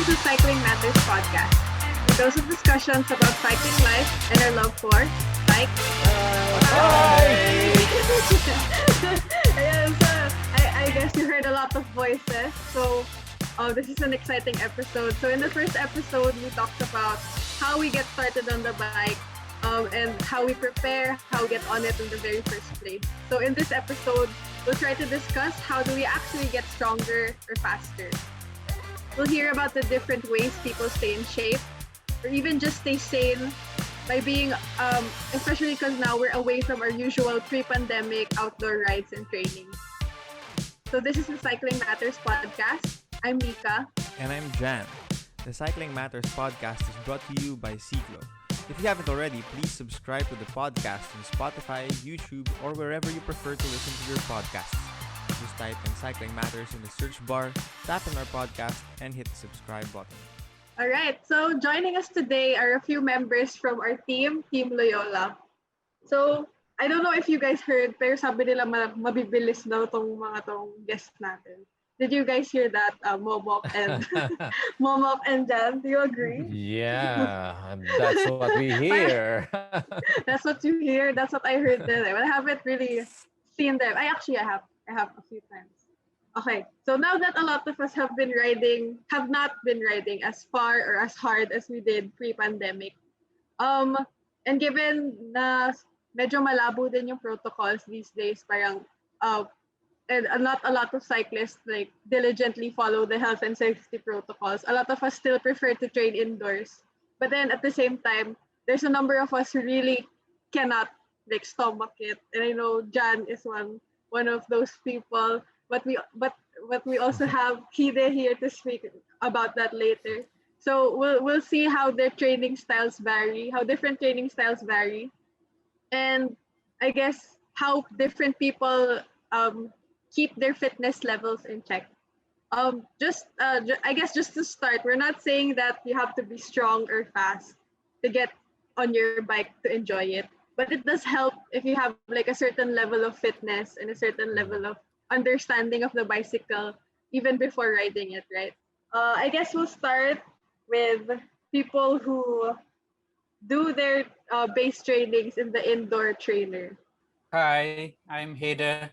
is the Cycling Matters podcast, a dose of discussions about cycling life and our love for bike. Hi! Ayan, so I guess you heard a lot of voices. So this is an exciting episode. So in the first episode, we talked about how we get started on the bike, and how we prepare, how we get on it in the very first place. So in this episode, we'll try to discuss how do we actually get stronger or faster. We'll hear about the different ways people stay in shape or even just stay sane by being, especially because now we're away from our usual pre-pandemic outdoor rides and training. So this is the Cycling Matters podcast. I'm Mika. And I'm Jan. The Cycling Matters podcast is brought to you by Ciclo. If you haven't already, please subscribe to the podcast on Spotify, YouTube, or wherever you prefer to listen to your podcasts. Just type in Cycling Matters in the search bar, tap on our podcast, and hit the subscribe button. All right, so joining us today are a few members from our team, Team Loyola. So, I don't know if you guys heard, pero sabi nila mabibilis daw tong mga tong guests natin. Did you guys hear that, Momok and Momok and Jan? Do you agree? Yeah, that's what we hear. That's what you hear. That's what I heard then. But I haven't really seen them. I have a few times. Okay, so now that a lot of us have not been riding as far or as hard as we did pre-pandemic, and given na medyo malabo din yung protocols these days, parang and not a lot of cyclists like diligently follow the health and safety protocols. A lot of us still prefer to train indoors. But then at the same time, there's a number of us who really cannot like stomach it. And I know Jan is one of those people. But we also have Hide here to speak about that later. So we'll see how their training styles vary, how different training styles vary, and I guess how different people keep their fitness levels in check. I guess just to start, we're not saying that you have to be strong or fast to get on your bike to enjoy it, but it does help if you have like a certain level of fitness and a certain level of understanding of the bicycle even before riding it, right? I guess we'll start with people who do their base trainings in the indoor trainer. Hi, I'm Hede.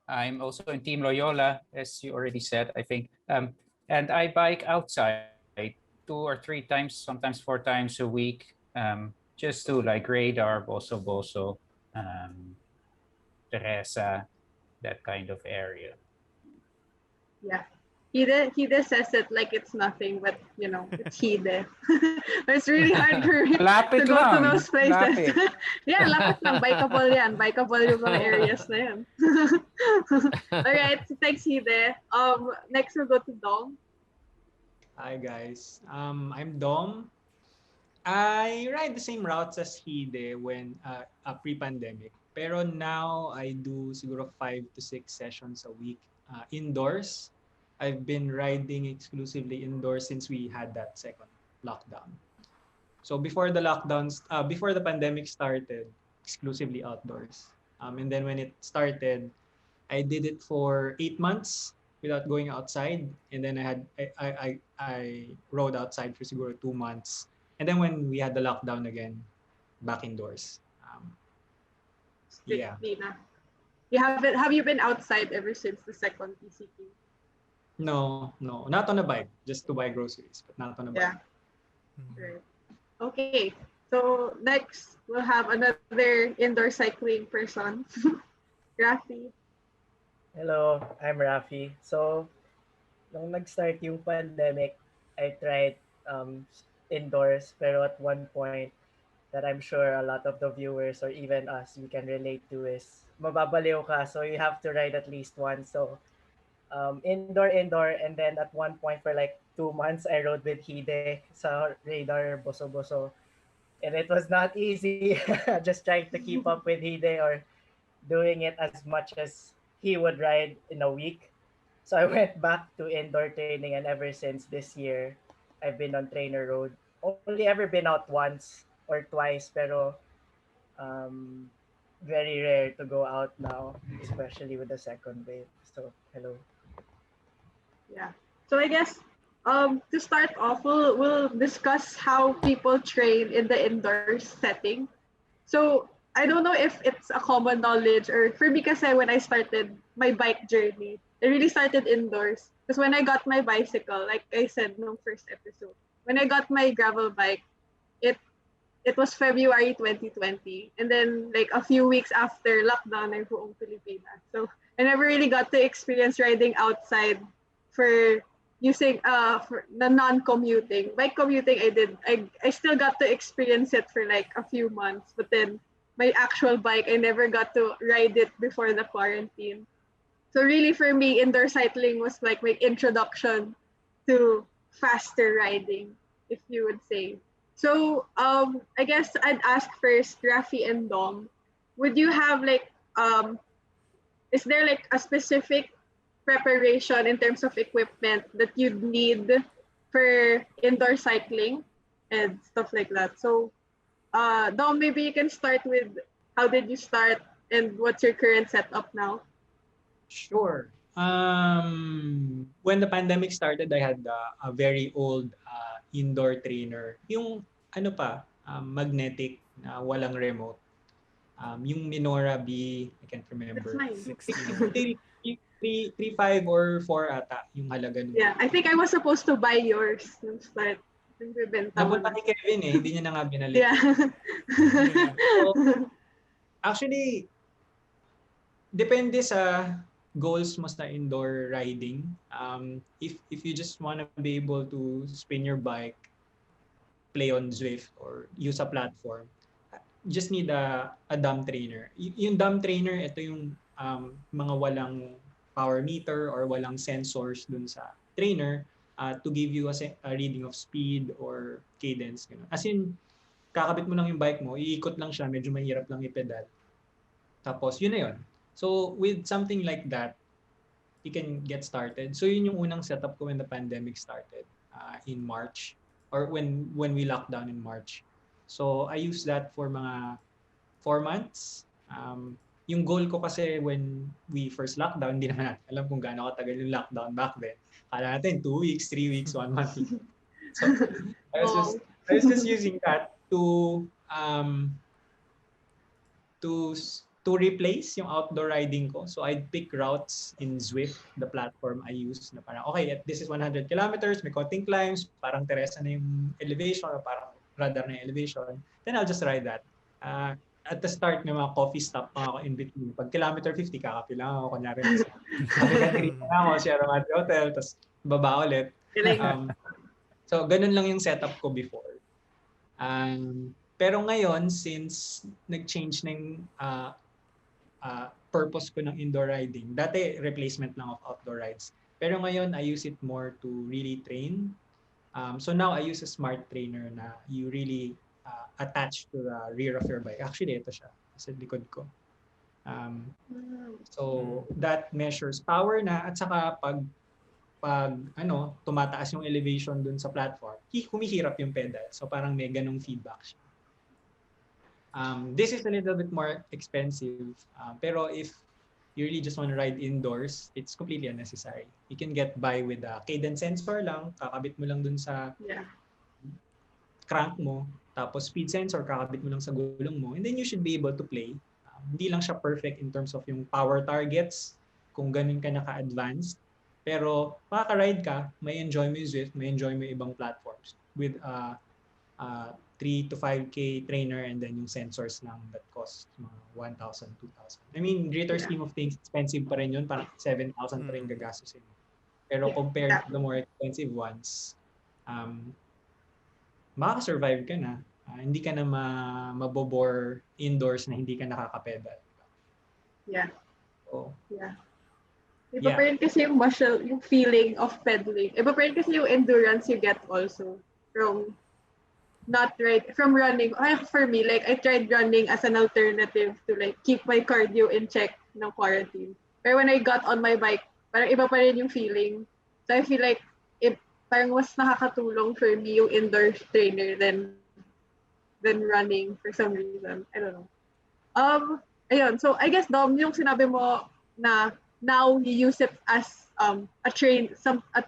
I'm also in Team Loyola, as you already said, I think. And I bike outside 2 or 3 times, sometimes 4 times a week, just to like Radar, Boso, Teresa, that kind of area. Yeah. Hide says it like it's nothing, but you know, it's Hide. It's really hard for me to go to those places. Yeah, lapit lang. Bikeable yan. Bikeable yung mga areas na yan. Alright, so thanks Hide. Next we'll go to Dom. Hi guys, I'm Dom. I ride the same routes as Hide when pre-pandemic. Pero now I do siguro 5 to 6 sessions a week indoors. I've been riding exclusively indoors since we had that second lockdown. So before the pandemic started, exclusively outdoors. And then when it started, I did it for 8 months without going outside. And then I rode outside for siguro 2 months. And then when we had the lockdown again, back indoors. Yeah. Have you been outside ever since the second PCP? No, not on a bike, just to buy groceries, but not on a bike. Yeah. Right. Okay. So next we'll have another indoor cycling person. Rafi. Hello, I'm Rafi. So, nung nag-start yung pandemic, I tried indoors, pero at one point that I'm sure a lot of the viewers or even us, we can relate to is mababaliw ka, so you have to ride at least once. So, indoor, and then at one point for like 2 months, I rode with Hide sa Radar, Boso. And it was not easy just trying to keep up with Hide or doing it as much as he would ride in a week. So I went back to indoor training, and ever since this year, I've been on trainer road. Only ever been out once or twice, pero very rare to go out now, especially with the second wave. So, hello. Yeah. So I guess To start off, we'll discuss how people train in the indoor setting. So I don't know if it's a common knowledge or for me kasi when I started my bike journey, it really started indoors. Because when I got my bicycle, like I said no first episode, when I got my gravel bike, it it was February 2020. And then like a few weeks after lockdown, ay buong Pilipinas. So I never really got to experience riding outside for using for the non-commuting. By commuting I still got to experience it for like a few months, but then my actual bike I never got to ride it before the quarantine. So really for me indoor cycling was like my introduction to faster riding, if you would say. So I guess I'd ask first Rafi and Dom, would you have like is there like a specific preparation in terms of equipment that you'd need for indoor cycling and stuff like that? So, Dom, maybe you can start with how did you start and what's your current setup now? Sure. When the pandemic started, I had a very old indoor trainer. Yung ano pa, magnetic na walang remote. Yung Minora B, I can't That's remember. mine. 69. 3.5 or 4 ata yung halaga nun. Yeah, I think I was supposed to buy yours nung start. Nung bibenta mo Napunta na. kay Kevin hindi niya na nga binalik. Yeah. So, actually, depende sa goals mo sa indoor riding. If you just want to be able to spin your bike, play on Zwift or use a platform, you just need a dumb trainer. Yung dumb trainer, ito yung mga walang power meter or walang sensors dun sa trainer to give you a reading of speed or cadence. Ganun. As in, kakabit mo lang yung bike mo, iikot lang siya, medyo mahirap lang i-pedal. Tapos, yun na yun. So, with something like that, you can get started. So, yun yung unang setup ko when the pandemic started in March or when we locked down in March. So, I used that for mga 4 months. Yung goal ko kasi when we first lockdown, hindi naman natin alam kung gaano katagal yung lockdown back then. Kala natin 2 weeks, 3 weeks, 1 month. So, I was just using that to replace yung outdoor riding ko. So I'd pick routes in Zwift, the platform I use na parang, okay, this is 100 kilometers, may konting climbs, parang Teresa na yung elevation, or parang radar na yung elevation. Then I'll just ride that. At the start, may mga coffee stop pa ako in between. Pag kilometer 50, kakapi lang ako. Kunyari, African na ako, Sierra Madre Hotel, tapos baba ulit. So, ganun lang yung setup ko before. Pero ngayon, since nag-change na yung purpose ko ng indoor riding, dati replacement lang of outdoor rides. Pero ngayon, I use it more to really train. So now, I use a smart trainer na you really attach to the rear of your bike. Actually, ito siya. Sa likod ko. So, that measures power na at saka pag tumataas yung elevation dun sa platform, humihirap yung pedal. So parang may ganong feedback siya. This is a little bit more expensive. Pero if you really just want to ride indoors, it's completely unnecessary. You can get by with a cadence sensor lang, kakabit mo lang dun sa crank mo, tapos speed sensor, kakabit mo lang sa gulong mo, and then you should be able to play. Hindi lang siya perfect in terms of yung power targets, kung ganun ka naka-advanced. Pero makaka-ride ka, may enjoy mo yung Zwift, may enjoy mo yung ibang platforms with 3 to 5K trainer and then yung sensors lang that cost mga 1,000, 2,000. I mean, greater scheme of things, expensive pa rin yun, parang 7,000 pa rin gagastusin. Pero compared to the more expensive ones, makaka-survive ka na. Hindi ka na mabobore indoors na hindi ka nakaka-pedal. Yeah. So, yeah. Iba pa rin kasi yung muscle, yung feeling of pedaling. Iba pa rin kasi yung endurance you get also from running. For me, like I tried running as an alternative to like keep my cardio in check ng quarantine. Pero when I got on my bike, parang iba pa rin yung feeling. So I feel like parang mas nakakatulong for me yung indoor trainer than running for some reason. I don't know. Ayun. So I guess Dom, yung sinabi mo na now you use it as a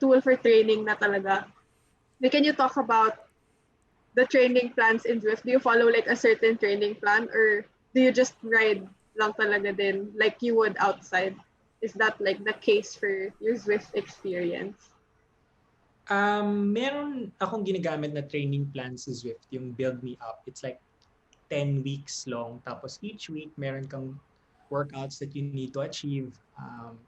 tool for training na talaga. Like, can you talk about the training plans in Zwift? Do you follow like a certain training plan, or do you just ride lang talaga din like you would outside? Is that like the case for your Zwift experience? Meron akong ginagamit na training plan sa Zwift, yung Build Me Up. It's like 10 weeks long. Tapos each week, meron kang workouts that you need to achieve.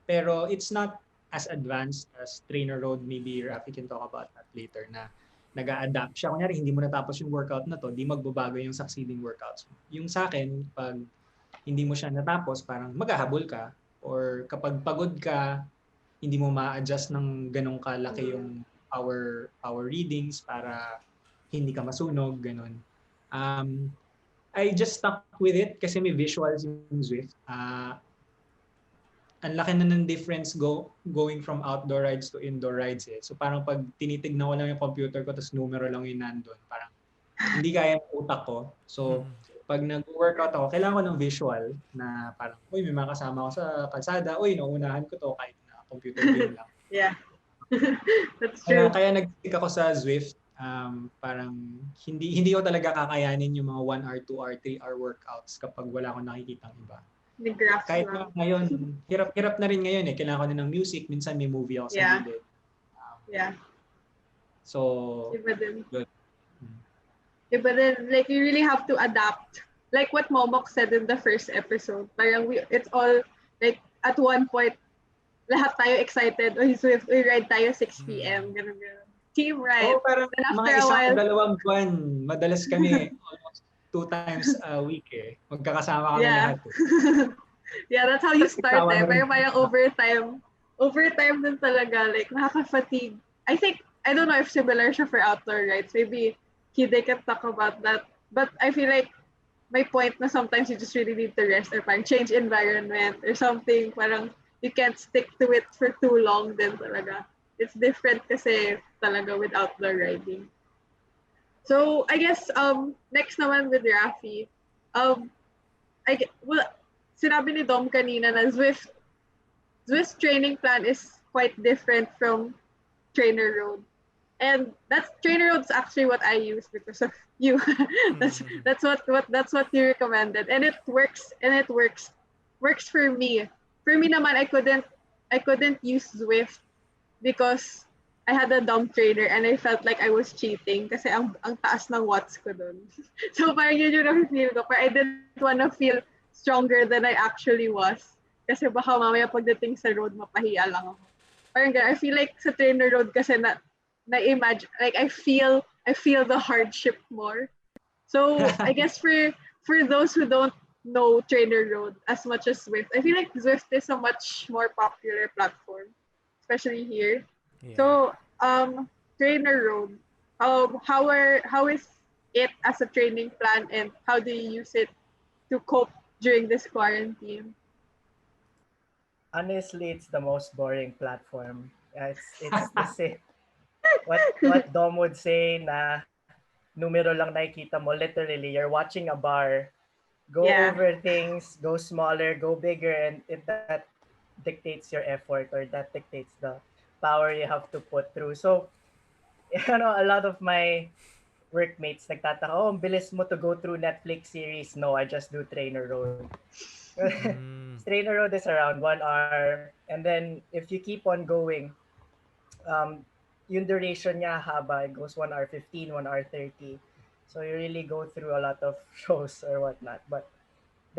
Pero it's not as advanced as Trainer Road. Maybe Rafi can talk about that later na nag-a-adapt siya. Kunyari, hindi mo natapos yung workout na to, di magbabago yung succeeding workouts mo. Yung sa akin, pag hindi mo siya natapos, parang maghahabol ka. Or kapag pagod ka, hindi mo ma-adjust ng ganong kalaki yung power readings para hindi ka masunog, ganon. I just stuck with it kasi may visuals yung Zwift. Ang laki na ng difference going from outdoor rides to indoor rides eh. So parang pag tinitignan ko lang yung computer ko tapos numero lang yung nandun, parang hindi kaya ng utak ko. So pag nag-workout ako, kailangan ko ng visual na parang, uy, may mga kasama ko sa kalsada, uy, nauunahan ko to kahit na computer game lang. Yeah. That's true. Kaya nag-stick ako sa Zwift. Parang hindi ko talaga kakayanin yung mga 1 hour, 2 hour, 3 hour workouts kapag wala akong nakikitang iba. Kahit na ngayon, hirap na rin ngayon eh. Kailangan ko na ng music. Minsan may movie ako sa gilid. Yeah. So, Iba din. good. Iba din. Like, you really have to adapt. Like what Momok said in the first episode. Parang it's all, like, at one point, lahat tayo excited. Uy, Swift, uy, ride tayo 6 p.m. Ganun. Team ride. Oh, parang Then after mga a while, 1-2 buwan, madalas kami almost 2 times a week eh. Magkakasama kami yeah. lahat eh. Yeah, that's how you start Ikaw, eh. ano Pero rin? parang overtime din talaga. Like, nakaka-fatigue. I don't know if similar siya for outdoor rides. Maybe Hide can talk about that. But I feel like my point na sometimes you just really need to rest or parang change environment or something. Parang you can't stick to it for too long din talaga. It's different kasi talaga with outdoor riding. So, I guess, next naman with Rafi, sinabi ni Dom kanina na Zwift's training plan is quite different from Trainer Road. And Trainer Road's actually what I use because of you. that's what you recommended. And it works for me. For me naman, I couldn't use Zwift because I had a dumb trainer and I felt like I was cheating kasi ang taas ng watts ko dun. So parang yun yung na-feel ko. But I didn't wanna feel stronger than I actually was. Kasi baka mamaya pagdating sa road, mapahiya lang ako. Parang I feel like sa trainer road kasi na-imagine, like I feel the hardship more. So I guess for those who don't know trainer road as much as Zwift, I feel like Zwift is a much more popular platform, especially here. Yeah. So, trainer road, how is it as a training plan and how do you use it to cope during this quarantine? Honestly, it's the most boring platform. It's the same. What Dom would say na numero lang nakikita mo, literally, you're watching a bar, go over things, go smaller, go bigger, and that dictates your effort or that dictates the power you have to put through. So, a lot of my workmates nagtataka, oh, ang bilis mo to go through Netflix series. No, I just do Trainer Road. Trainer Road is around 1 hour. And then, if you keep on going, yung duration niya haba, it goes 1 hour 15, 1 hour 30. So you really go through a lot of shows or whatnot. But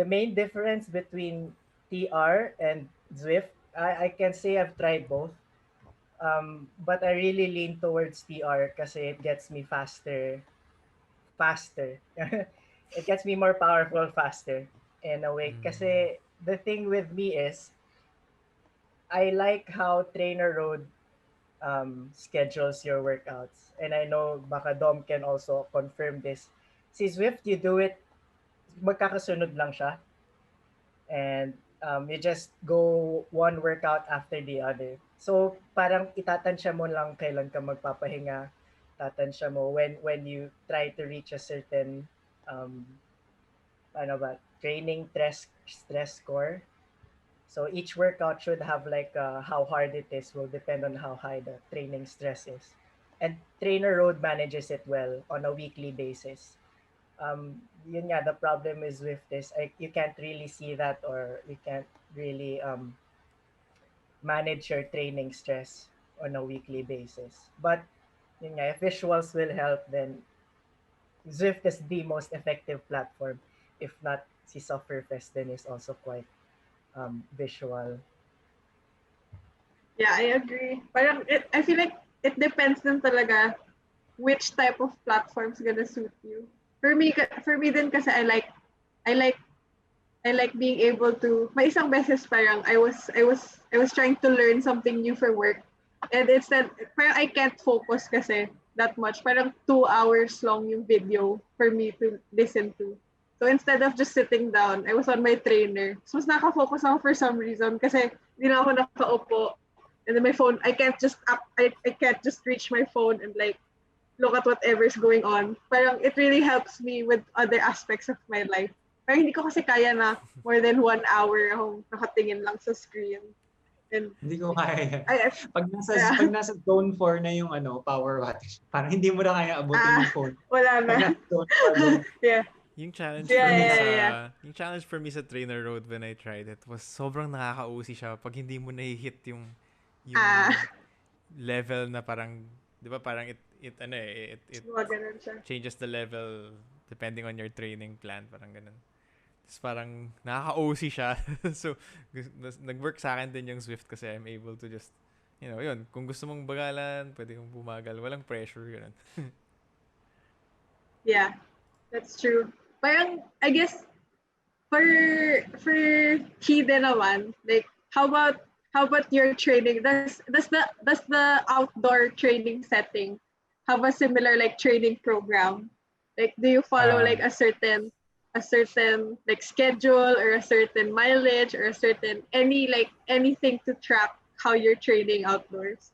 the main difference between TR and Zwift, I can say I've tried both. But I really lean towards TR kasi it gets me faster. It gets me more powerful faster in a way. Kasi the thing with me is, I like how Trainer Road schedules your workouts. And I know baka Dom can also confirm this. Si Zwift, you do it, magkakasunod lang siya. And you just go one workout after the other. So parang itatansya mo lang kailan ka magpapahinga. Tatansya mo when you try to reach a certain training stress score. So each workout should have like how hard it is will depend on how high the training stress is. And trainer road manages it well on a weekly basis. Yun nga, the problem is with this, you can't really see that, or you can't really manage your training stress on a weekly basis. But yun nga, if visuals will help, then Zwift is the most effective platform. If not, si Sufferfest then is also quite visual. Yeah, I agree. Parang I feel like it depends din talaga which type of platform's gonna suit you. For me din kasi I like I like being able to may isang beses parang I was trying to learn something new for work. And instead parang I can't focus kasi that much. Parang 2 hours long yung video for me to listen to. So instead of just sitting down, I was on my trainer. So mas nakafocus ako for some reason kasi hindi na ako nakaupo. And then my phone, I can't just reach my phone and like look at whatever's going on. Parang it really helps me with other aspects of my life. Parang hindi ko kasi kaya na more than 1 hour akong nakatingin lang sa screen. And Hindi ko kaya. I Pag nasa zone 4 na yung power wattage, parang hindi mo na kaya abutin yung phone. wala Pag na. nasa zone 4, Yeah. Yung challenge Yeah, for me yeah, sa yeah. yung challenge for me sa trainer road when I tried it was sobrang nakaka-usi siya pag hindi mo na-hit yung level na parang 'di ba parang it Ganun siya. changes the level depending on your training plan, parang ganun. Tapos parang nakaka-OC siya. So nag-work sa akin din yung Zwift kasi I'm able to just yun, kung gusto mong bagalan, pwede kong bumagal, walang pressure ganun. Yeah. That's true. Parang I guess for Hide naman, like how about your training? Does the outdoor training setting have a similar like training program? Like do you follow like a certain like schedule or a certain mileage or a certain anything to track how you're training outdoors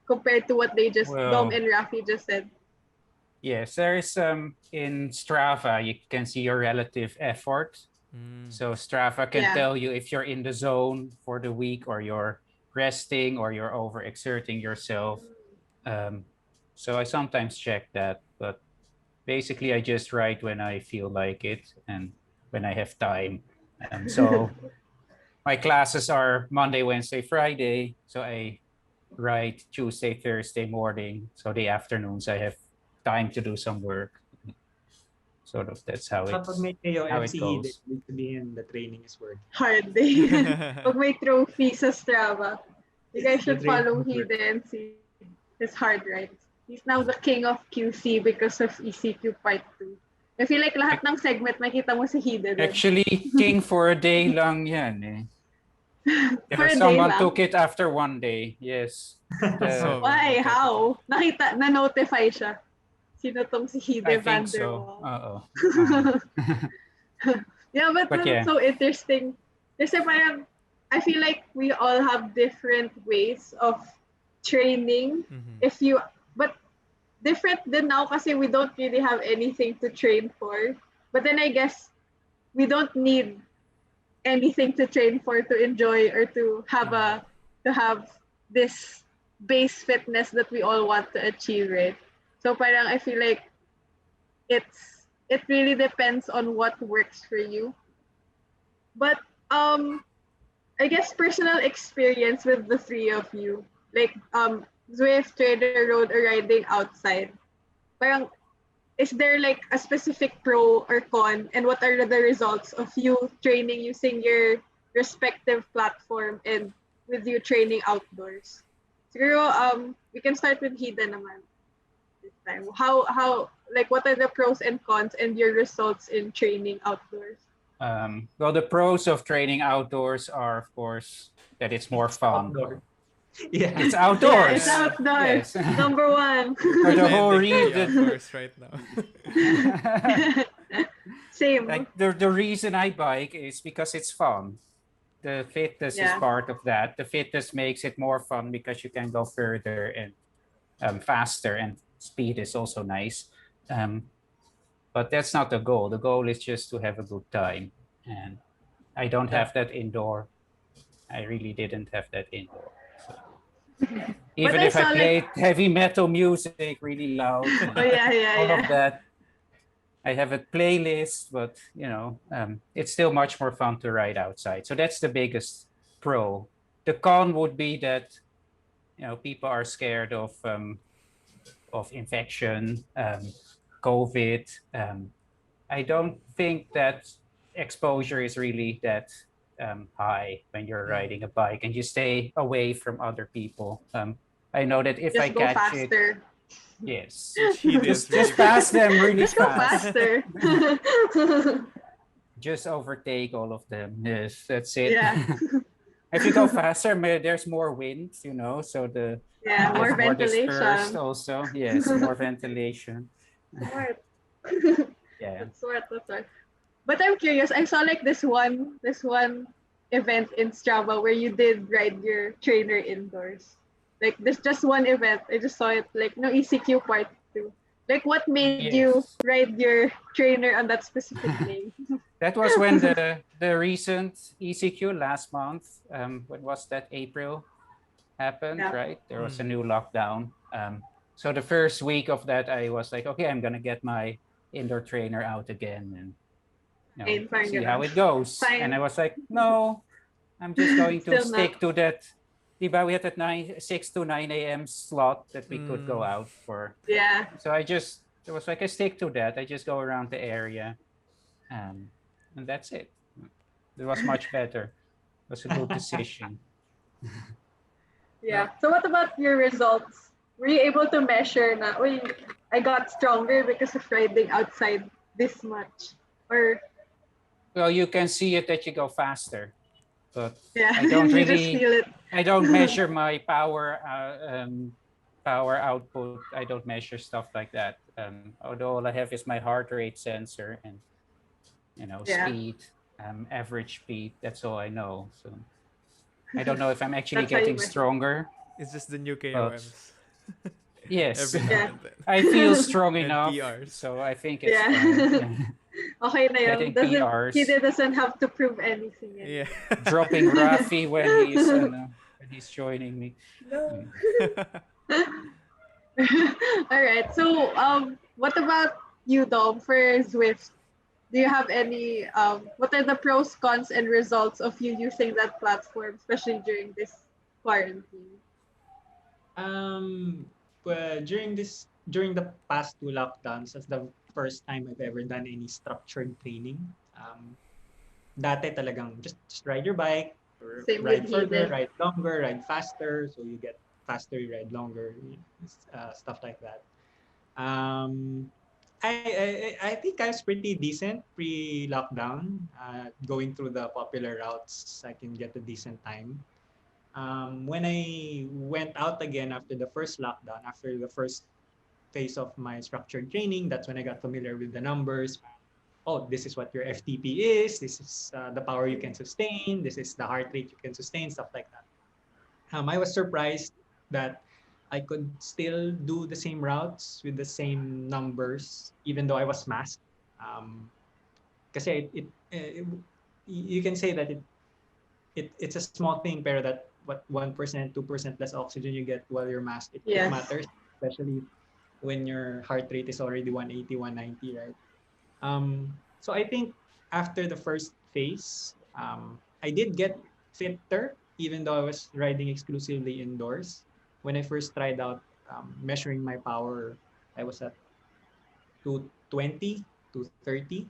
compared to what they just Dom and Rafi just said? Yes, there is in Strava, you can see your relative effort. So Strava can tell you if you're in the zone for the week or you're resting or you're overexerting yourself. So I sometimes check that, but basically I just write when I feel like it and when I have time. So my classes are Monday, Wednesday, Friday. So I write Tuesday, Thursday morning. So the afternoons I have time to do some work. Sort of that's how Kapag may KOFC, goes. ibig sabihin the training is working. Hard day. Pag may trophy sa Strava, you guys should follow Hide and see his hard rides. He's now the king of QC because of ECQ Part 2. I feel like lahat ng segment makita mo si Hide. Actually, king for a day lang yan eh. For a day Someone lang? took it after one day. Yes. Why? How? Na-notify siya. Sino tong si Hide I think Vanderwall? so. Yeah, but yeah. so interesting. Kasi parang, I feel like we all have different ways of training. But different din now kasi we don't really have anything to train for. But then I guess we don't need anything to train for to enjoy or to have this base fitness that we all want to achieve, right? So parang I feel like it really depends on what works for you. But I guess personal experience with the three of you, like Zwift, Trader Road, or riding outside. Parang is there like a specific pro or con, and what are the results of you training using your respective platform and with you training outdoors? Siguro we can start with Hida naman. Time. How like what are the pros and cons and your results in training outdoors? Well, the pros of training outdoors are, of course, that it's more fun. Outdoor. Yeah. It's outdoors. Yeah, it's outdoors. Yes. Number one. For the whole reason. Outdoors right now. Same. Like the reason I bike is because it's fun. The fitness is part of that. The fitness makes it more fun because you can go further and faster, and speed is also nice. But that's not the goal. The goal is just to have a good time. And I don't have that indoor. I really didn't have that indoor. So But even I if I saw like, played heavy metal music really loud oh and yeah, yeah, all of yeah. that, I have a playlist, but it's still much more fun to ride outside. So that's the biggest pro. The con would be that people are scared of infection, COVID. I don't think that exposure is really that high when you're riding a bike and you stay away from other people. I know that if I Just go catch it, faster. yes, Which he is really just good pass at. them really Just go fast. faster. Just overtake all of them. Yes, that's it. Yeah. If you go faster, there's more wind, so Yeah, more gets more dispersed ventilation. also. Yes, more ventilation. Smart. Yeah. That's smart. That's smart. But I'm curious. I saw like this one event in Strava where you did ride your trainer indoors. Like this just one event. I just saw it like no ECQ part two. Like what made you Yes. ride your trainer on that specific day? That was when the recent ECQ last month, when was that, April, happened, Yeah. right? There was a Mm. new lockdown. So the first week of that, I was like, okay, I'm gonna get my indoor trainer out again and Ayun, parang see ganun. how it goes. And I Fine. was like, no, I'm just going to Still not. stick to that. Diba, we had that 6 to 9 a.m. slot that we could go Mm. out for. Yeah. So it was like I stick to that. I just go around the area, um, and that's it. It was much better. It was a good decision. Yeah. So what about your results? Were you able to measure na, uy, I got stronger because of riding outside this much? Or Well, you can see it that you go faster, but yeah, I don't you just really, feel it. I don't measure my power output. I don't measure stuff like that. Although all I have is my heart rate sensor and Yeah. speed, average speed. That's all I know. So I don't know if I'm actually That's how you getting measure. stronger, It's just the new but KOMs. yes, Every now Yeah. and then. I feel strong And enough. PRs. So I think it's Yeah. fine. Okay na yun. Getting PRs, Doesn't have to prove anything Yeah. anymore. dropping Rafi when he's joining me. No. All right. So, what about you, Dom, for Zwift? Do you have any what are the pros, cons, and results of you using that platform, especially during this quarantine? Um, well, during the past two lockdowns, that's the first time I've ever done any structured training. Dati talagang just ride your bike, or Same with ride further, Hide. ride longer, ride faster. So you get faster, you ride longer, stuff like that. Um, I think I was pretty decent pre-lockdown. Going through the popular routes, I can get a decent time. When I went out again after the first lockdown, after the first phase of my structured training, that's when I got familiar with the numbers. Oh, this is what your FTP is. This is the power you can sustain. This is the heart rate you can sustain, stuff like that. I was surprised that I could still do the same routes with the same numbers, even though I was masked. Kasi you can say that it's a small thing, pero that what 1%, 2% less oxygen you get while you're masked, it Yes. matters, especially when your heart rate is already 180, 190, right? So I think after the first phase, I did get fitter, even though I was riding exclusively indoors. When I first tried out measuring my power, I was at 220, 230.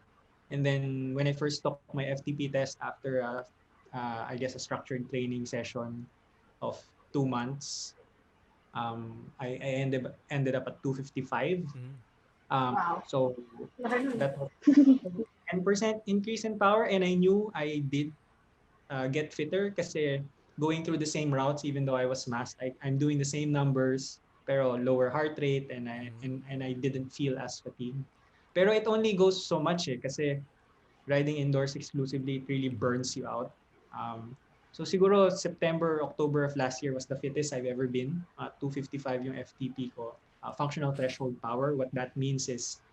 And then when I first took my FTP test after, I guess, a structured training session of 2 months, I ended up at 255. Mm. Wow. So Laki nun. that was 10% increase in power, and I knew I did get fitter kasi going through the same routes, even though I was masked, I'm doing the same numbers pero lower heart rate, and I didn't feel as fatigued. Pero it only goes so much kasi riding indoors exclusively, it really burns you out. So siguro September, October of last year was the fittest I've ever been. 255 yung FTP ko. Functional threshold power. What that means is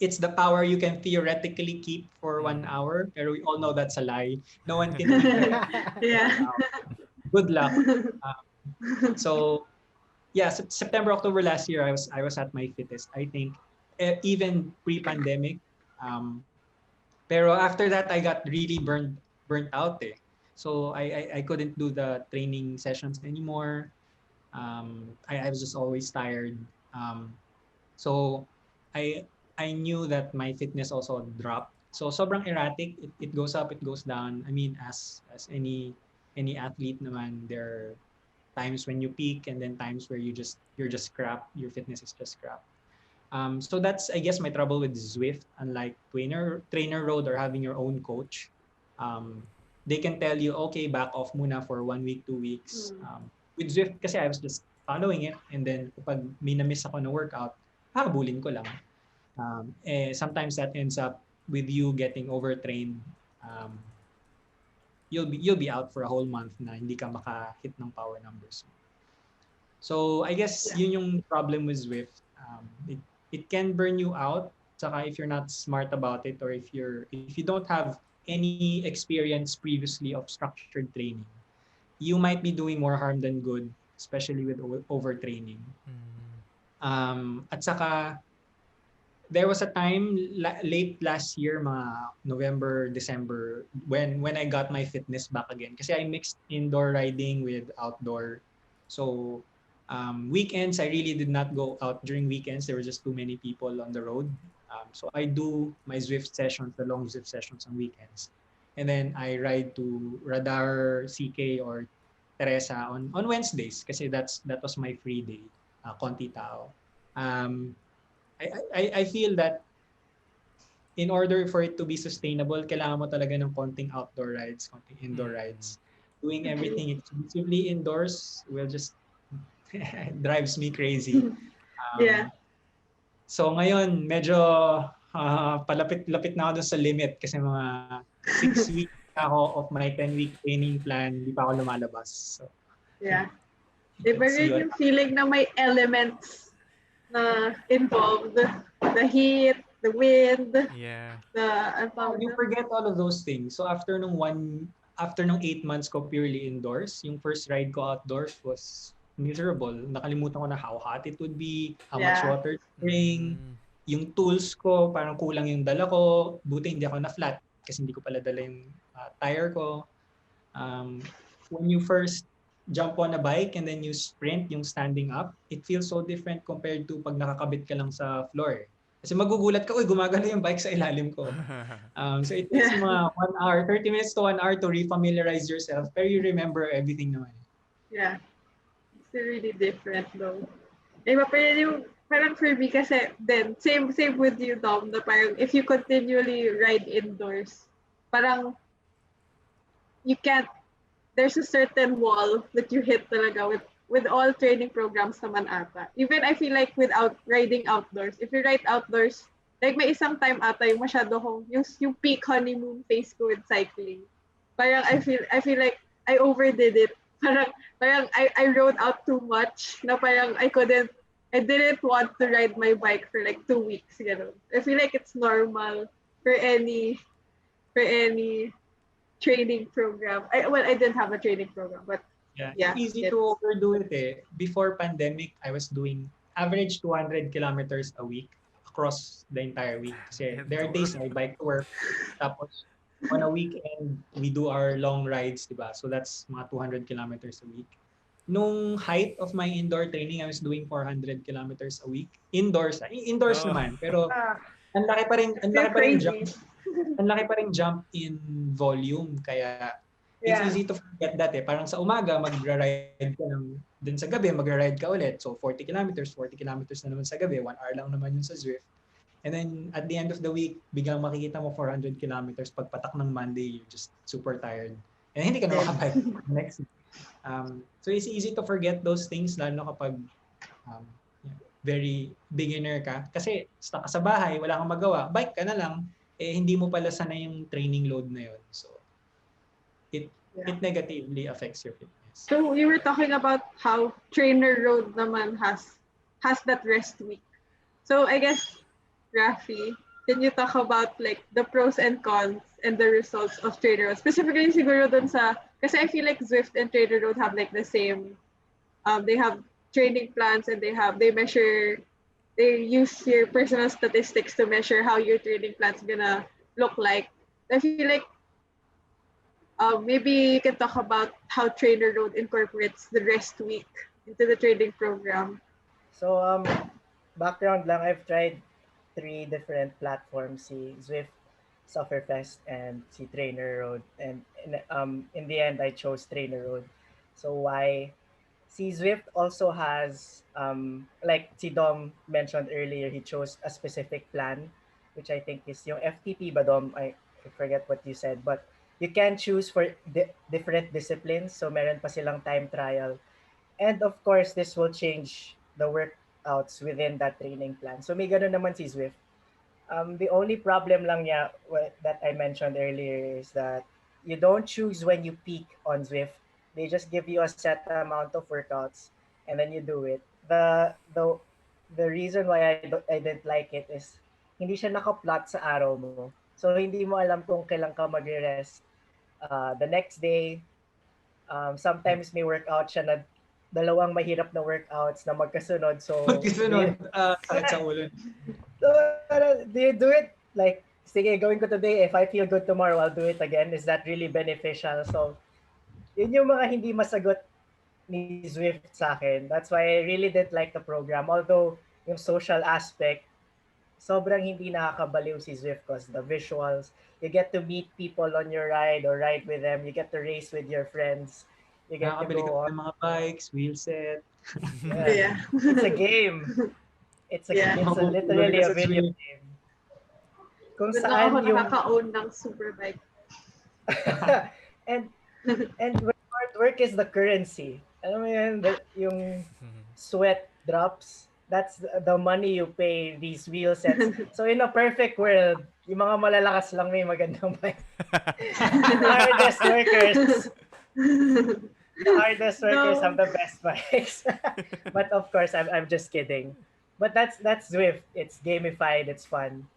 it's the power you can theoretically keep for 1 hour, pero we all know that's a lie. No one can keep it for Yeah. 1 hour. Good luck. So yeah, September, October last year, I was at my fittest. I think even pre-pandemic. Pero after that, I got really burnt out eh. So I couldn't do the training sessions anymore. I was just always tired. So I I knew that my fitness also dropped. So sobrang erratic. It goes up, it goes down. I mean, as any athlete naman, there are times when you peak and then times where you're just crap. Your fitness is just crap. So that's, I guess, my trouble with Zwift. Unlike trainer road or having your own coach, um, they can tell you, okay, back off muna for 1 week, 2 weeks. With Zwift, kasi I was just following it, and then kapag may na-miss ako na workout, habulin ko lang. Sometimes that ends up with you getting overtrained. Um, you'll be out for a whole month na hindi ka maka-hit ng power numbers. So I guess yun yung problem with Zwift. It can burn you out. Saka if you're not smart about it, or if you don't have any experience previously of structured training, you might be doing more harm than good, especially with overtraining. At saka there was a time late last year, mga November, December, when I got my fitness back again. Kasi I mixed indoor riding with outdoor. So weekends, I really did not go out during weekends. There were just too many people on the road. So I do my Zwift sessions, the long Zwift sessions on weekends. And then I ride to Radar, CK, or Teresa on Wednesdays kasi that was my free day, konti tao. I feel that in order for it to be sustainable, kailangan mo talaga ng konting outdoor rides, konting indoor rides. Doing everything exclusively indoors will just drives me crazy. So ngayon, medyo palapit-lapit na ako dun sa limit kasi mga 6 weeks ako of my 10-week training plan, hindi pa ako lumalabas. So, yeah. Diba rin yung feeling na may elements na involved? The heat, the wind, you forget all of those things. So after nung 8 months ko purely indoors, yung first ride ko outdoors was miserable. Nakalimutan ko na how hot it would be, how much water to bring. Yung tools ko, parang kulang yung dala ko. Buti hindi ako na-flat kasi hindi ko pala dala yung tire ko. When you first jump on a bike and then you sprint, yung standing up, it feels so different compared to pag nakakabit ka lang sa floor. Kasi magugulat ka, uy, gumagana yung bike sa ilalim ko. So it takes mga 1 hour, 30 minutes to 1 hour to refamiliarize yourself, pero you remember everything naman. Yeah. It's really different though. Pero yung, parang for me kasi, then, same with you, Dom, na parang if you continually ride indoors, parang you can't, there's a certain wall that you hit talaga with all training programs naman ata. Even I feel like without riding outdoors, if you ride outdoors, like may isang time ata yung masyado kong, yung peak honeymoon phase ko with cycling. Parang I feel like I overdid it. Parang I rode out too much na parang I didn't want to ride my bike for like 2 weeks, you know. I feel like it's normal for any training program. I didn't have a training program, but it's easy to overdo it eh. Before pandemic, I was doing average 200 kilometers a week across the entire week. Kasi there are days I bike to work, tapos on a weekend, we do our long rides, diba? So that's mga 200 kilometers a week. Nung height of my indoor training, I was doing 400 kilometers a week. Indoors naman. Pero ang laki pa rin jump. Ang laki pa rin jump in volume. Kaya it's easy to forget that eh. Parang sa umaga, magra-ride ka lang. Then sa gabi, magra-ride ka ulit. So 40 kilometers na naman sa gabi. 1 hour lang naman yun sa Zwift. And then at the end of the week, biglang makikita mo 400 kilometers. Pagpatak ng Monday, you're just super tired. And hindi ka na makabike next week. So it's easy to forget those things, lalo kapag very beginner ka. Kasi stuck ka sa bahay, wala kang magawa. Bike ka na lang. Hindi mo pala sana yung training load na yun. So it negatively affects your fitness. So you were talking about how trainer road naman has that rest week. So I guess, Rafi, can you talk about like the pros and cons and the results of Trader Road? Specifically siguro dun sa, kasi I feel like Zwift and Trader Road have like the same, they have training plans and they use your personal statistics to measure how your training plan's gonna look like. I feel like maybe you can talk about how Trainer Road incorporates the rest week into the training program. So, background lang, I've tried three different platforms, si Zwift, Sufferfest, and si Trainer Road. And in the end, I chose Trainer Road. So why? Si Zwift also has, like si Dom mentioned earlier, he chose a specific plan, which I think is yung FTP ba, Dom? I forget what you said. But you can choose for different disciplines. So meron pa silang time trial. And of course, this will change the workouts within that training plan. So may ganun naman si Zwift. The only problem lang niya that I mentioned earlier is that you don't choose when you peak on Zwift. They just give you a set amount of workouts and then you do it. The reason why I didn't like it is hindi siya naka-plot sa araw mo. So hindi mo alam kung kailan ka magre-rest. The next day, sometimes may workout siya na dalawang mahirap na workouts na magkasunod. So, Magkasunod, sakit sa ulo. so do you do it like, sige, gawin ko today. If I feel good tomorrow, I'll do it again. Is that really beneficial? So, yun yung mga hindi masagot ni Zwift sa akin. That's why I really didn't like the program. Although, yung social aspect, sobrang hindi nakakabaliw si Zwift because the visuals, you get to meet people on your ride or ride with them. You get to race with your friends. You get to Nakakabili ka go on. ng mga bikes, wheel set. Yeah. It's a game. It's Yeah. literally a video game. Kung Doon lang ako saan yung nakaka-own ng superbike. and when hard work is the currency. Alam mo yun, yung sweat drops, that's the money you pay these wheel sets. So in a perfect world, yung mga malalakas lang may magandang bike. The hardest workers No. have the best bikes. But of course, I'm just kidding. But that's Zwift. It's gamified. It's fun.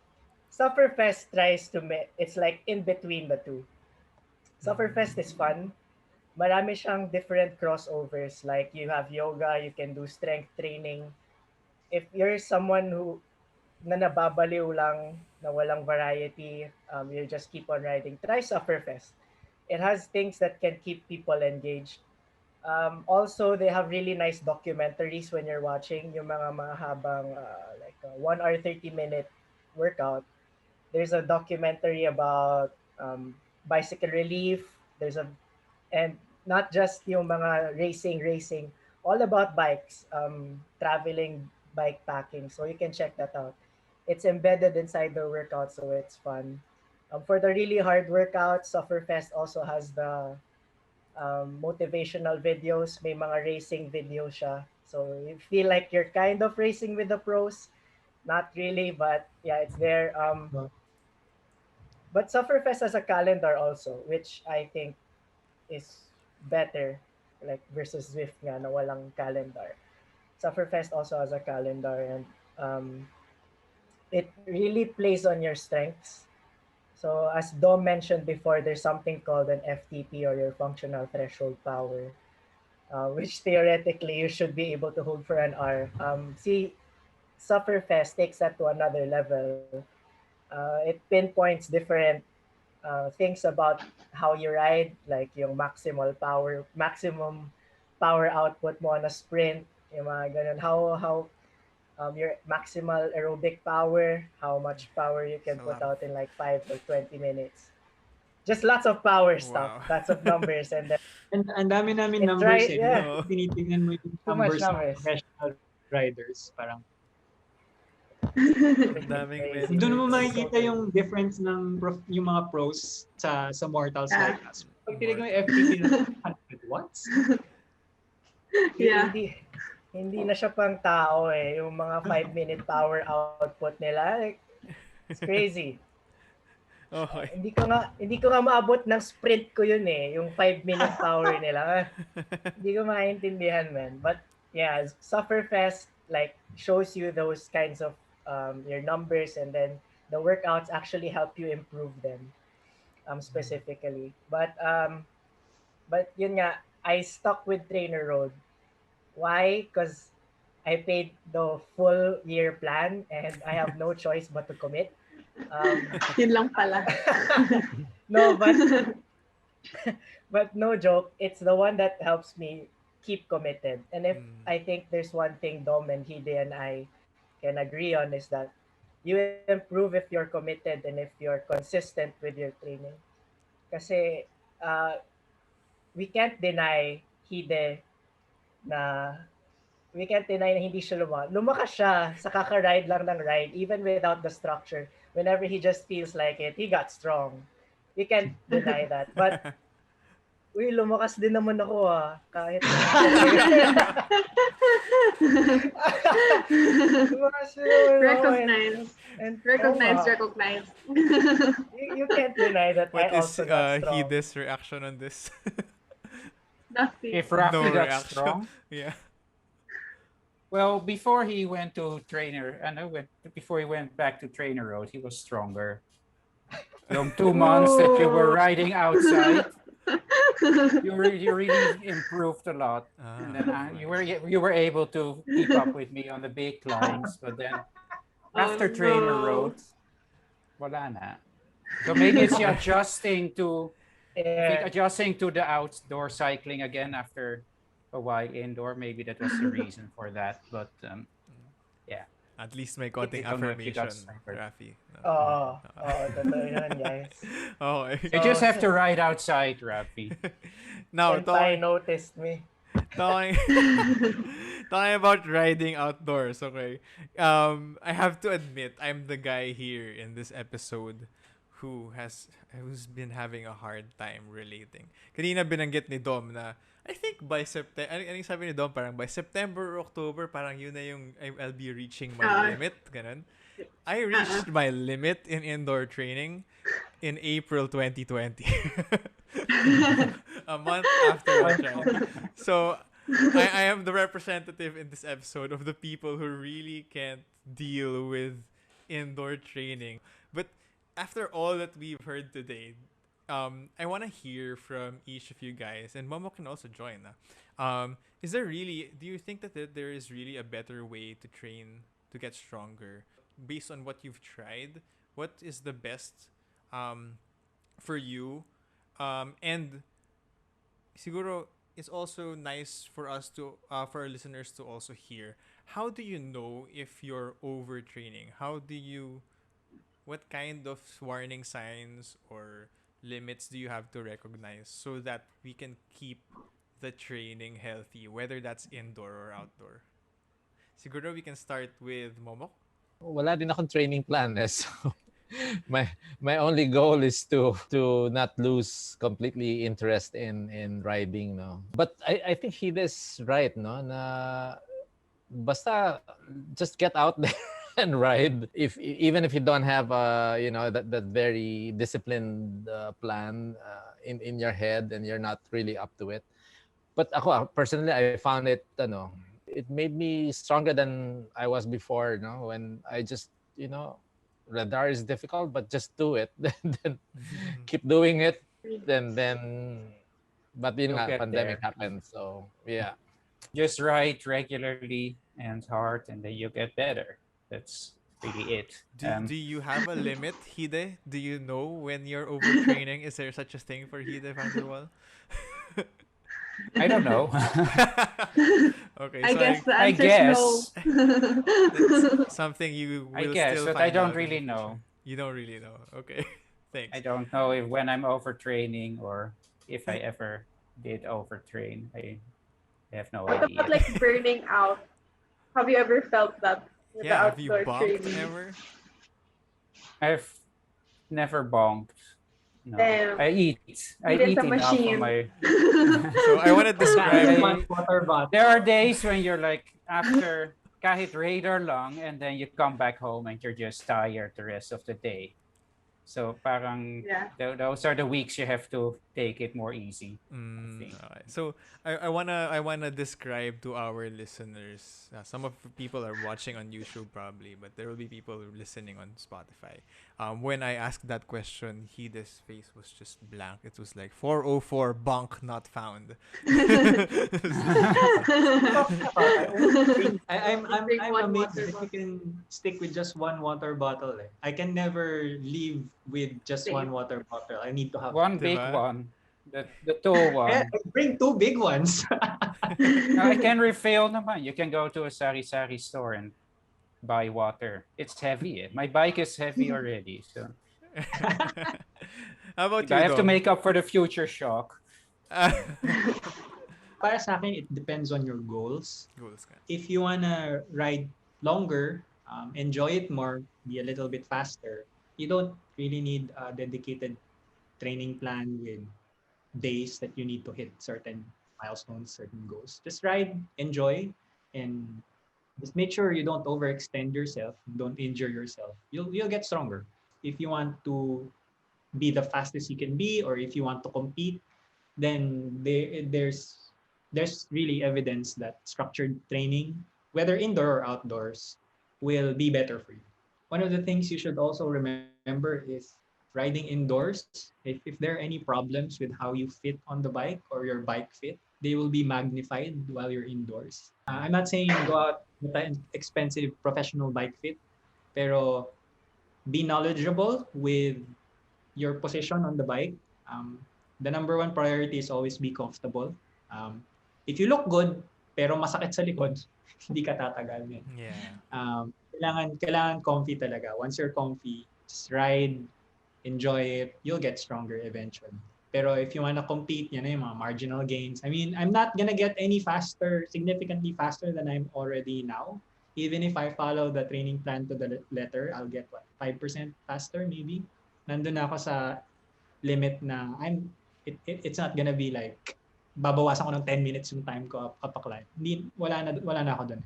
Sufferfest tries to it's like in between the two. Sufferfest is fun. Marami siyang different crossovers. Like you have yoga, you can do strength training. If you're someone who na nababaliw lang, na walang variety, you just keep on riding, try Sufferfest. It has things that can keep people engaged. Also, they have really nice documentaries when you're watching yung mga mahabang like 1 hour 30-minute workout. There's a documentary about bicycle relief. There's a and not just yung mga racing, all about bikes, traveling, bike packing. So you can check that out. It's embedded inside the workout, so it's fun. For the really hard workouts, Sufferfest also has the motivational videos. May mga racing video siya. So you feel like you're kind of racing with the pros. Not really, but yeah, it's there. But Sufferfest has a calendar also, which I think is better, like versus Zwift nga na walang calendar. Sufferfest also has a calendar, and it really plays on your strengths. So as Dom mentioned before, there's something called an FTP, or your functional threshold power, which theoretically you should be able to hold for an hour. See, Sufferfest takes that to another level. It pinpoints different things about how you ride, like yung maximum power output mo on a sprint, yung mga ganun. How your maximal aerobic power, how much power you can put out in like 5 or 20 minutes. Just lots of power stuff, Wow. lots of numbers, and then And ang dami namin It's numbers right, eh. yeah. No. Tinitingnan mo yung Too much numbers ng numbers. professional riders. Parang, Ang daming Crazy. metrics. doon mo It's so makikita crazy. yung difference ng yung mga pros sa mortals Yeah. like us. Pag tinignan mo yung FTP na 100 watts, Yeah. Hindi na siya pang tao eh. Yung mga 5-minute power output nila, like, it's crazy. Okay. Hindi ko nga maabot ng sprint ko yun eh, yung 5-minute power nila. Hindi ko maintindihan, man. But yeah, Sufferfest like shows you those kinds of your numbers, and then the workouts actually help you improve them specifically. But yun nga, I stuck with Trainer Road. Why? Because I paid the full year plan and I have no choice but to commit. Yun lang pala. No, but no joke, it's the one that helps me keep committed. And if I think there's one thing Dom and Hide and I can agree on is that you improve if you're committed and if you're consistent with your training. Kasi uh, we can't deny Hide na we can't deny na hindi siya lumakas siya sa kaka-ride lang ng ride even without the structure. Whenever he just feels like it, he got strong. We can't deny that. But uy, lumakas din naman ako kahit lumakas din naman ako. Recognize. And, Recognize. You can't deny that What I is also got strong. Hide's reaction on this? Nothing. If Rafi No got reaction. strong. Yeah. Well, before he went to trainer, before he went back to trainer road, he was stronger. Yung 2 months that you were riding outside, you really improved a lot. And then you were able to keep up with me on the big climbs, but then after trainer road, wala na. So maybe it's adjusting to the outdoor cycling again after a while indoor. Maybe that was the reason for that. But yeah. At least may konting I don't know if you got affirmation, sniper. Rafi. Oo, totoo yan, guys. Okay. You just have to ride outside, Rafi. Now, Senpai noticed me. talking talking about riding outdoors, okay? I have to admit, I'm the guy here in this episode who's been having a hard time relating. Kanina binanggit ni Dom na I think by September, anong sabi ni Dom, parang by September or October, parang yun na yung I'll be reaching my limit, ganun. I reached my limit in indoor training in April 2020. A month after I tried. So, I am the representative in this episode of the people who really can't deal with indoor training. But after all that we've heard today, I want to hear from each of you guys, and Momo can also join. Do you think that there is really a better way to train to get stronger? Based on what you've tried, what is the best for you? And siguro it's also nice for us to for our listeners to also hear, how do you know if you're overtraining? What kind of warning signs or limits do you have to recognize so that we can keep the training healthy, whether that's indoor or outdoor? Siguro we can start with Momok. Wala din akong training plan. So my only goal is to not lose completely interest in riding, no. But I think he is right, no, na basta just get out there and ride. Even if you don't have that very disciplined plan in your head and you're not really up to it. But ako personally, I found it it made me stronger than I was before, when I just radar is difficult, but just do it. Then keep doing it. Then but You'll get pandemic there. happened, so yeah. Just ride regularly and hard, and then you get better. That's really it. Do you have a limit, Hide? Do you know when you're overtraining? Is there such a thing for Hide van der Wal? I don't know. Okay, I so guess the I answer guess. is that's something you will I guess, still but find I don't out in really the know. future. You don't really know. Okay. Thanks. I don't know if when I'm overtraining or if I ever did overtrain. I have no what idea. about like burning out? Have you ever felt that with the Yeah, have you outdoor bumped training? ever? I've never bonked. No. Damn. I eat It is a enough machine. on my. So I want to describe. Water bottle. There are days when you're like after kahit radar lang, and then you come back home and you're just tired the rest of the day. So parang Yeah. those are the weeks you have to take it more easy, I think. Okay. So I wanna describe to our listeners. Some of the people are watching on YouTube probably, but there will be people listening on Spotify. When I asked that question, Hide's face was just blank. It was like 404 bunk not found. I only drink, Drink I'm one amazed water that you bottle. can stick with just one water bottle. Eh. I can never leave with just one Same. water bottle. I need to have One two. big Diba? one, the two Eh, one. I bring two big ones. Now I can refill naman. You can go to a sari-sari store and buy water. It's heavy. Eh. My bike is heavy already, so How about I you, have to Dom? make up for the future shock. Para sa akin, it depends on your goals. Goals ka. If you wanna ride longer, enjoy it more, be a little bit faster, you don't really need a dedicated training plan with days that you need to hit certain milestones, certain goals. Just ride, enjoy, and just make sure you don't overextend yourself, don't injure yourself. You'll get stronger. If you want to be the fastest you can be, or if you want to compete, then there's really evidence that structured training, whether indoor or outdoors, will be better for you. One of the things you should also remember is riding indoors. If there are any problems with how you fit on the bike or your bike fit, they will be magnified while you're indoors. I'm not saying go out with an expensive professional bike fit, pero be knowledgeable with your position on the bike. Um, the number one priority is always be comfortable. Um, if you look good, pero masakit sa likod, hindi ka tatagal niyan. Yeah. Kailangan comfy talaga. Once you're comfy, just ride, enjoy it, you'll get stronger eventually. Pero if you wanna compete, yan na yung mga marginal gains. I mean, I'm not gonna get any faster, significantly faster than I'm already now. Even if I follow the training plan to the letter, I'll get what, 5% faster maybe? Nandun na ako sa limit na it's not gonna be like babawasan ko ng 10 minutes yung time ko up a climb. Hindi, wala na ako dun.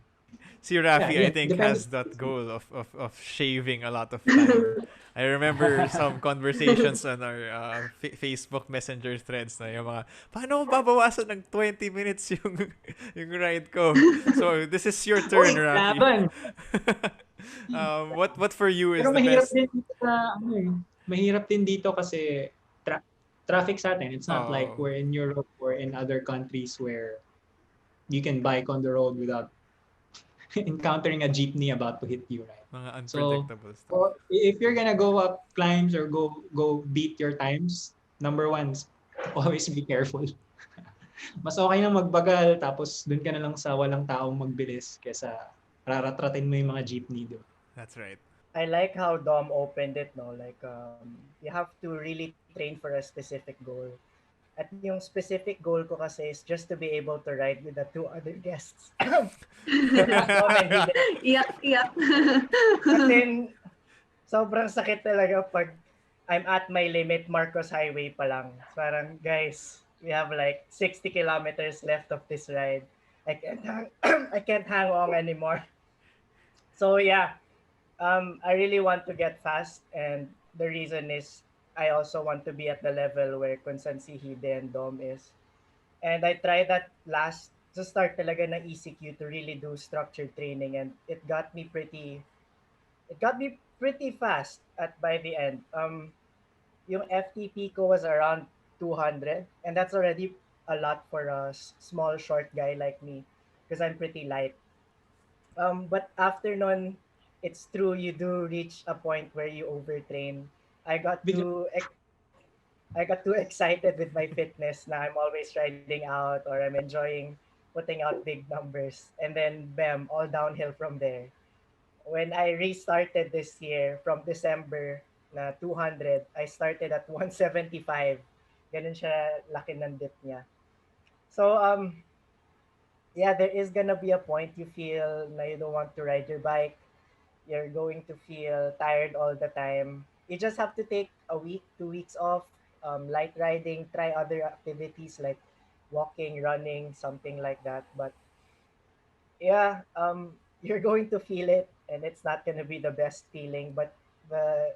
See, Yeah, Rafi, I yun. think, Depende. has that goal of shaving a lot of time. I remember some conversations on our Facebook Messenger threads na yung mga, paano ko babawasan ng 20 minutes yung ride ko? So, this is your turn, Uy, Rafi. laban! What for you is Pero the mahirap best? din dito sa ano eh. Mahirap din dito kasi traffic sa atin. It's not like Oh, we're in Europe or in other countries where you can bike on the road without encountering a jeepney about to hit you, right? mga So, unpredictable stuff. well, if you're gonna go up climbs or go beat your times, number one, always be careful. Mas okay na magbagal tapos dun ka na lang sa walang taong magbilis kesa raratratin mo yung mga jeepney doon. That's right. I like how Dom opened it, no? Like, you have to really train for a specific goal. At yung specific goal ko kasi is just to be able to ride with the two other guests. Dom and Hide. Iyak, iyak. As in, sobrang sakit talaga pag I'm at my limit, Marcos Highway pa lang. Parang, guys, we have like 60 kilometers left of this ride. I can't hang, I can't hang on anymore. So yeah, I really want to get fast, and the reason is I also want to be at the level where Constancy, Hide, and Dom is. And I tried that last to start talaga ng ECQ to really do structured training, and it got me pretty fast at by the end. Yung FTP ko was around 200, and that's already a lot for a small short guy like me because I'm pretty light. But after nun, it's true you do reach a point where you overtrain. I got Bigla, too ex- I got too excited with my fitness na I'm always riding out or I'm enjoying putting out big numbers, and then bam, all downhill from there. When I restarted this year from December na 200, I started at 175. Ganun siya laki ng dip niya. So yeah, there is gonna be a point you feel na you don't want to ride your bike. You're going to feel tired all the time. You just have to take a week, 2 weeks off, light riding, try other activities like walking, running, something like that. But yeah, you're going to feel it, and it's not gonna be the best feeling. But the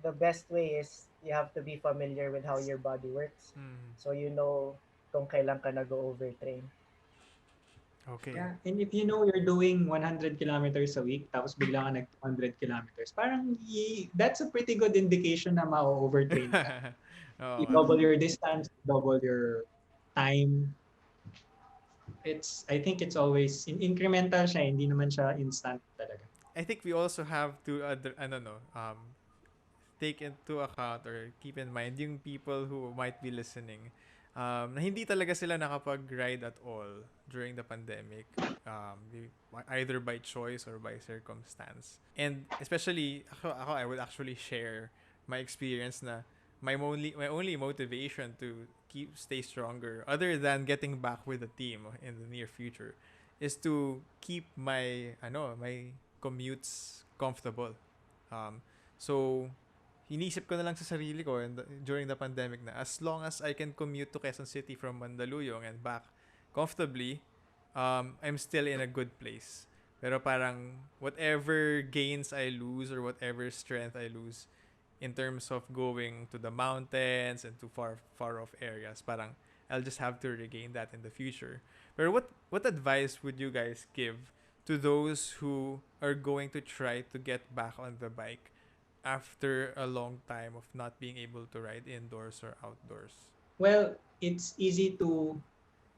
the best way is you have to be familiar with how your body works. Mm. So you know kung kailan ka nag-overtrain. Okay. Yeah, and if you know you're doing 100 kilometers a week, tapos bigla ka nag 200 kilometers, parang that's a pretty good indication na ma-overtrain ka. Oo You nga. double your distance, double your time. I think it's always incremental siya, hindi naman siya instant talaga. I think we also have to I don't know, take into account or keep in mind yung people who might be listening, na hindi talaga sila nakapag-ride at all during the pandemic, either by choice or by circumstance. And especially ako I would actually share my experience na my only motivation to stay stronger other than getting back with the team in the near future is to keep my commutes comfortable. So inisip ko na lang sa sarili ko during the pandemic na as long as I can commute to Quezon City from Mandaluyong and back comfortably, I'm still in a good place. Pero parang whatever gains I lose or whatever strength I lose in terms of going to the mountains and to far off areas, parang I'll just have to regain that in the future. But what advice would you guys give to those who are going to try to get back on the bike after a long time of not being able to ride indoors or outdoors? Well, it's easy to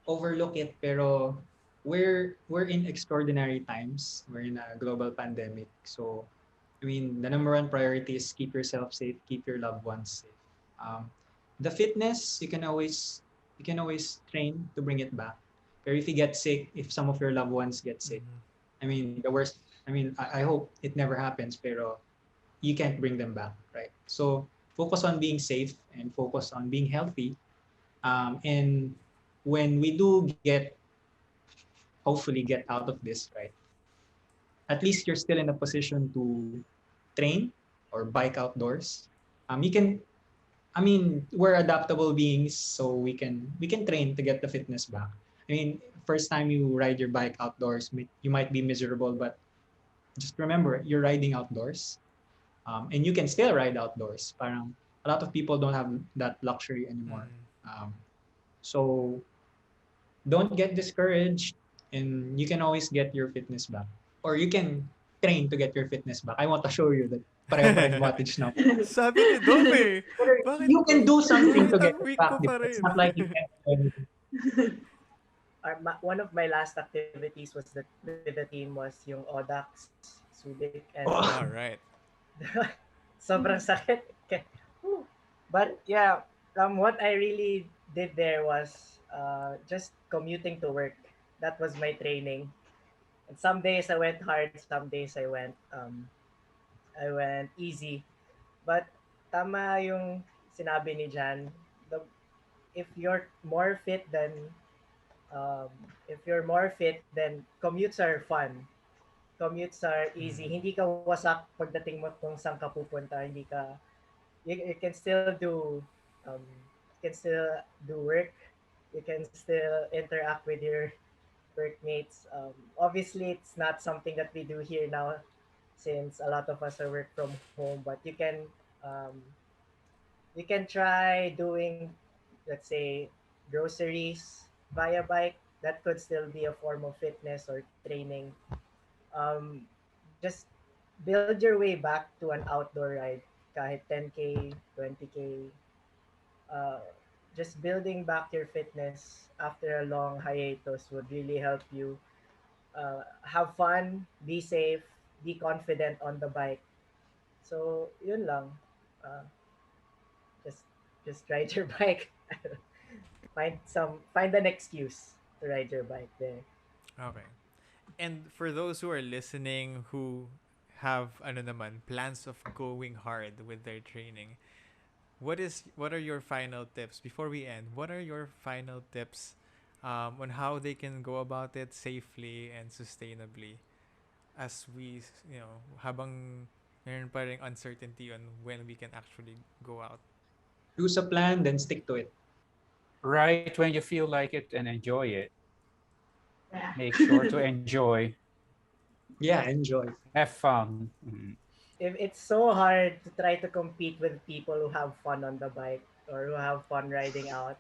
overlook it, pero we're in extraordinary times. We're in a global pandemic. So, I mean, the number one priority is keep yourself safe, keep your loved ones safe. Um, the fitness, you can always train to bring it back. But if you get sick, if some of your loved ones get sick, Mm-hmm. I mean, the worst. I mean, I hope it never happens, pero you can't bring them back, right? So focus on being safe and focus on being healthy. And when we do hopefully get out of this, right? At least you're still in a position to train or bike outdoors. You can, I mean, we're adaptable beings, so we can train to get the fitness back. I mean, first time you ride your bike outdoors, you might be miserable, but just remember you're riding outdoors, and you can still ride outdoors. Parang a lot of people don't have that luxury anymore. Mm-hmm. So don't get discouraged, and you can always get your fitness back, or you can train to get your fitness back. I want to show you that pareho pa rin wattage now. Sabi ni Dom eh. Bakit, You can do something bakit to ang get it weak back. ko Di pa ba? It's rin? not like you can't do anything. One of my last activities was with the team was yung Odax, Subic, and Oh, Alright. sobrang sakit. Whew. But yeah, what I really did there was just commuting to work. That was my training. And some days I went hard, some days I went easy. But tama yung sinabi ni Jan. The, if you're more fit than um, if you're more fit, then commutes are fun. Commutes are easy. Mm-hmm. Hindi ka wasak pagdating mo kung saan ka pupunta. Hindi ka you can still do work. You can still interact with your workmates. Obviously, it's not something that we do here now since a lot of us are work from home. But um, you can try doing, let's say, groceries via bike. That could still be a form of fitness or training. Um, just build your way back to an outdoor ride, kahit 10K, 20K. Uh, just building back your fitness after a long hiatus would really help you have fun, be safe, be confident on the bike. So, yun lang. Uh, just just ride your bike. Find an excuse to ride your bike there. Okay. And for those who are listening who have plans of going hard with their training, what are your final tips before we end? What are your final tips on how they can go about it safely and sustainably as habang meron pa ring uncertainty on when we can actually go out. choose a plan, then stick to it. Right when you feel like it and enjoy it. Yeah. Make sure to enjoy, Yeah, enjoy. have fun. Mhm. it's so hard to try to compete with people who have fun on the bike or who have fun riding out.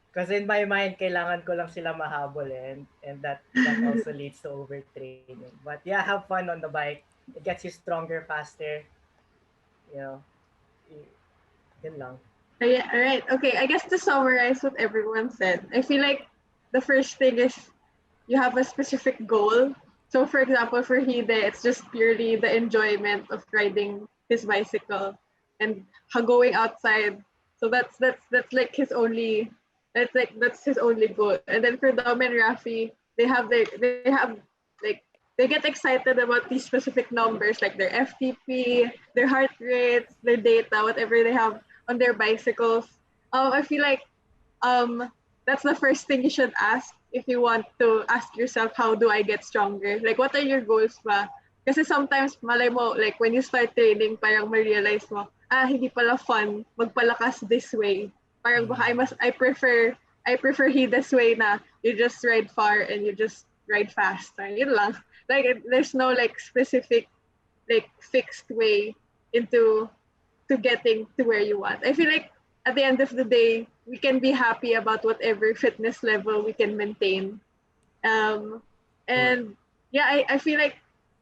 Because in my mind, kailangan ko lang sila mahabol and that also leads to overtraining. But yeah, have fun on the bike. It gets you stronger, faster. You know, y- yun lang. Yeah, all right. Okay, I guess to summarize what everyone said, I feel like the first thing is you have a specific goal. So, for example, for Hide, it's just purely the enjoyment of riding his bicycle and going outside. So that's like his only that's his only goal. And then for Dom and Rafi, they have like they get excited about these specific numbers like their FTP, their heart rates, their data, whatever they have on their bicycles. I feel like um that's the first thing you should ask if you want to ask yourself, how do I get stronger? Like, what are your goals ba? Kasi sometimes, malay mo, like, when you start training, parang ma-realize mo, hindi pala fun magpalakas this way. Parang baka I prefer this way na you just ride far and you just ride fast. Yun lang. Like, there's no, like, specific, like, fixed way into to getting to where you want. I feel like at the end of the day, we can be happy about whatever fitness level we can maintain. And yeah, I feel like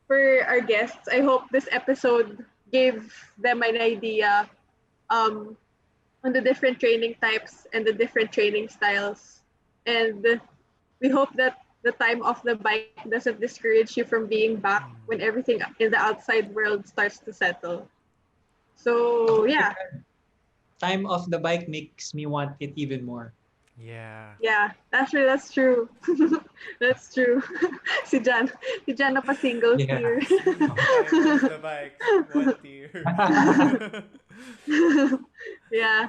for our guests, I hope this episode gave them an idea um, on the different training types and the different training styles. And we hope that the time off the bike doesn't discourage you from being back when everything in the outside world starts to settle. So yeah. Time off the bike makes me want it even more. Yeah. Yeah, actually that's true. That's true. Si Jan na pa single Yeah. tier. Time off the bike. 1 tier. Yeah,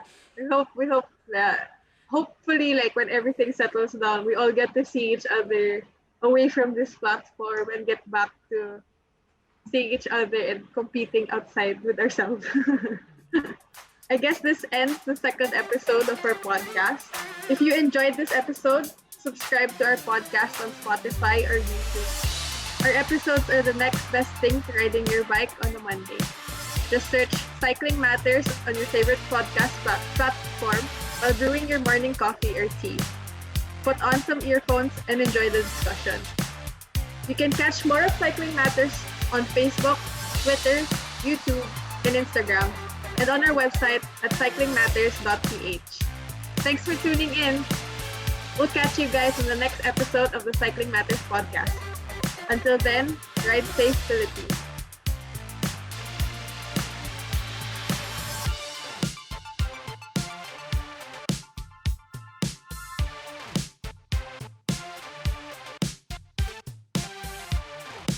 we hope that hopefully like when everything settles down, we all get to see each other away from this platform and get back to seeing each other and competing outside with ourselves. I guess this ends the second episode of our podcast. If you enjoyed this episode, subscribe to our podcast on Spotify or YouTube. Our episodes are the next best thing to riding your bike on a Monday. Just search Cycling Matters on your favorite podcast platform while brewing your morning coffee or tea. Put on some earphones and enjoy the discussion. You can catch more of Cycling Matters on Facebook, Twitter, YouTube, and Instagram, and on our website at cyclingmatters.ph. Thanks for tuning in. We'll catch you guys in the next episode of the Cycling Matters podcast. Until then, ride safe, Philippines.